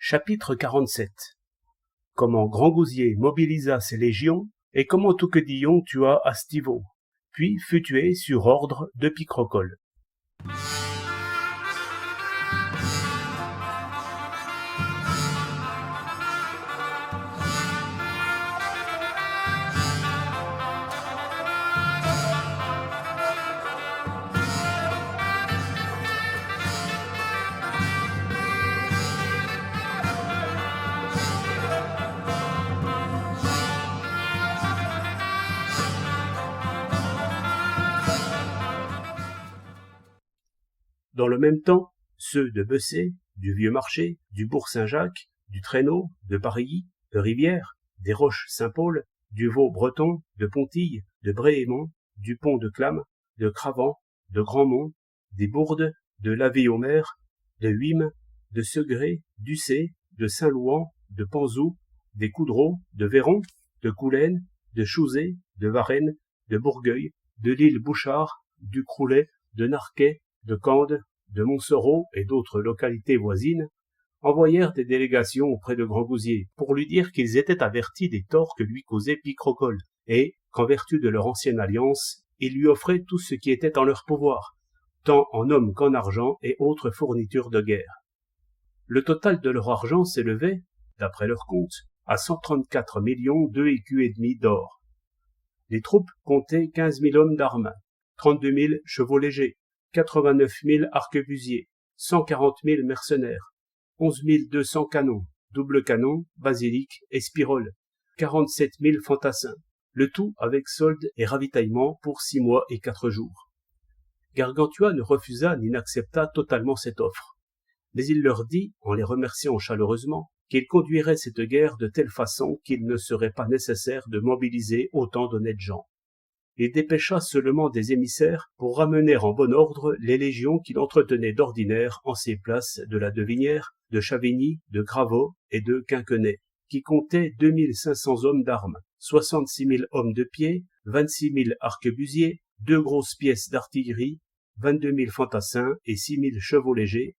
Chapitre 47. Comment Grangousier mobilisa ses légions et comment Touquedillon tua Astivo, puis fut tué sur ordre de Picrocolle. Dans le même temps, ceux de Bessay, du Vieux-Marché, du Bourg-Saint-Jacques, du Traîneau, de Parilly, de Rivière, des Roches-Saint-Paul, du Vaux-Breton, de Pontilles, de Bréhémont, du Pont de Clame, de Cravant, de Grandmont, des Bourdes, de Lavée-aux-Mers, de Huime, de Segré, d'Ussé, de Saint-Louan, de Panzou, des Coudreaux, de Véron, de Coulaines, de Chouzé, de Varennes, de Bourgueil, de l'île Bouchard, du Croulet, de Narquet, de Cande, de Montsoreau et d'autres localités voisines, envoyèrent des délégations auprès de Grangousier pour lui dire qu'ils étaient avertis des torts que lui causait Picrocolle et qu'en vertu de leur ancienne alliance, ils lui offraient tout ce qui était en leur pouvoir, tant en hommes qu'en argent et autres fournitures de guerre. Le total de leur argent s'élevait, d'après leur compte, à 134 millions 2 écus et demi d'or. Les troupes comptaient 15 000 hommes d'armes, 32 000 chevaux légers, 89 000 arquebusiers, 140 000 mercenaires, 11 200 canons, double canons, basiliques et spiroles, 47 000 fantassins, le tout avec solde et ravitaillement pour 6 mois et 4 jours. Gargantua ne refusa ni n'accepta totalement cette offre, mais il leur dit, en les remerciant chaleureusement, qu'il conduirait cette guerre de telle façon qu'il ne serait pas nécessaire de mobiliser autant d'honnêtes gens. Il dépêcha seulement des émissaires pour ramener en bon ordre les légions qu'il entretenait d'ordinaire en ses places de la Devinière, de Chavigny, de Graveau et de Quinquenay, qui comptaient 2500 hommes d'armes, 66 000 hommes de pied, 26 000 arquebusiers, 2 grosses pièces d'artillerie, 22 000 fantassins et 6 000 chevaux légers,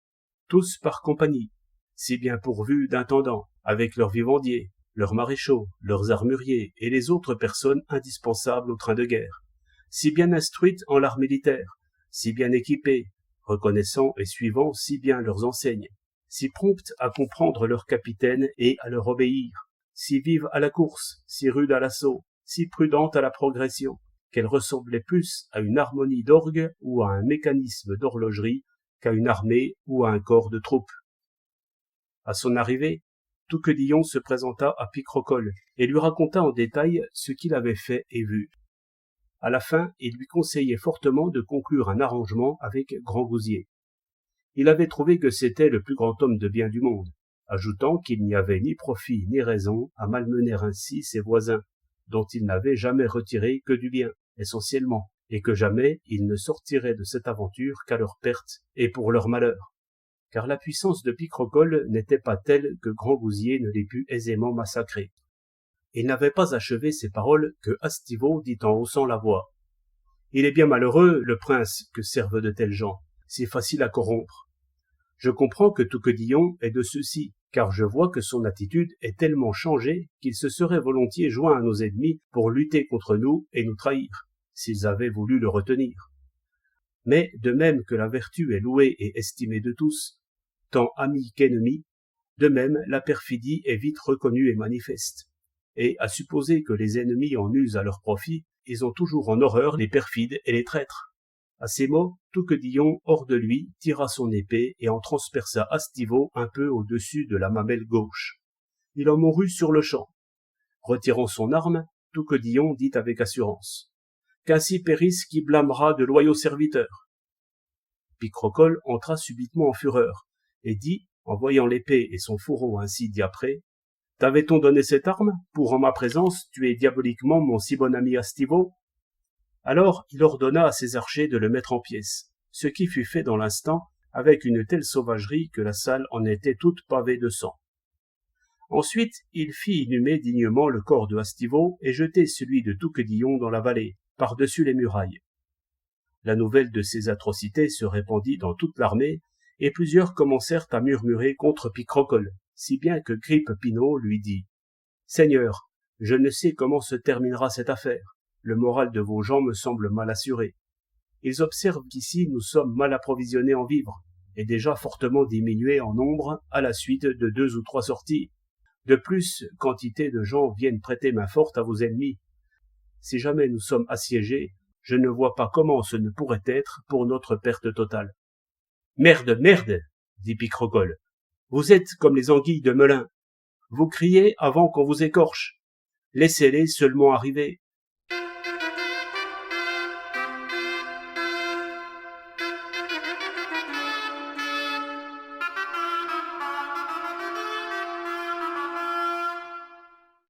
tous par compagnie, si bien pourvus d'intendants, avec leurs vivandiers, leurs maréchaux, leurs armuriers et les autres personnes indispensables au train de guerre, si bien instruites en l'art militaire, si bien équipées, reconnaissant et suivant si bien leurs enseignes, si promptes à comprendre leurs capitaines et à leur obéir, si vives à la course, si rudes à l'assaut, si prudentes à la progression, qu'elles ressemblaient plus à une harmonie d'orgue ou à un mécanisme d'horlogerie qu'à une armée ou à un corps de troupes. À son arrivée, Touquedillon se présenta à Picrocolle et lui raconta en détail ce qu'il avait fait et vu. À la fin, il lui conseillait fortement de conclure un arrangement avec Grangousier. Il avait trouvé que c'était le plus grand homme de bien du monde, ajoutant qu'il n'y avait ni profit ni raison à malmener ainsi ses voisins, dont il n'avait jamais retiré que du bien, essentiellement, et que jamais il ne sortirait de cette aventure qu'à leur perte et pour leur malheur. Car la puissance de Picrocolle n'était pas telle que Grangousier ne l'ait pu aisément massacrer. Il n'avait pas achevé ces paroles que Astivo dit en haussant la voix. « Il est bien malheureux, le prince, que servent de tels gens, si faciles à corrompre. Je comprends que Touquedillon est de ceux-ci, car je vois que son attitude est tellement changée qu'il se serait volontiers joint à nos ennemis pour lutter contre nous et nous trahir, s'ils avaient voulu le retenir. Mais de même que la vertu est louée et estimée de tous, tant amis qu'ennemis, de même la perfidie est vite reconnue et manifeste. Et à supposer que les ennemis en usent à leur profit, ils ont toujours en horreur les perfides et les traîtres. » À ces mots, Touquedillon, hors de lui, tira son épée et en transperça Astivo un peu au-dessus de la mamelle gauche. Il en mourut sur le champ. Retirant son arme, Touquedillon dit avec assurance. « Qu'ainsi périsse qui blâmera de loyaux serviteurs. » Picrocolle entra subitement en fureur, et dit, en voyant l'épée et son fourreau ainsi diaprés, « T'avait-on donné cette arme, pour en ma présence tuer diaboliquement mon si bon ami Astivo ?» Alors il ordonna à ses archers de le mettre en pièces, ce qui fut fait dans l'instant, avec une telle sauvagerie que la salle en était toute pavée de sang. Ensuite il fit inhumer dignement le corps de Astivo et jeter celui de Touquedillon dans la vallée, par-dessus les murailles. La nouvelle de ces atrocités se répandit dans toute l'armée, et plusieurs commencèrent à murmurer contre Picrocolle, si bien que Grippepineau lui dit « Seigneur, je ne sais comment se terminera cette affaire. Le moral de vos gens me semble mal assuré. Ils observent qu'ici nous sommes mal approvisionnés en vivres, et déjà fortement diminués en nombre à la suite de 2 ou 3 sorties. De plus, quantité de gens viennent prêter main forte à vos ennemis. Si jamais nous sommes assiégés, je ne vois pas comment ce ne pourrait être pour notre perte totale. »« Merde, merde !» dit Picrocole. « Vous êtes comme les anguilles de Melun. Vous criez avant qu'on vous écorche. Laissez-les seulement arriver.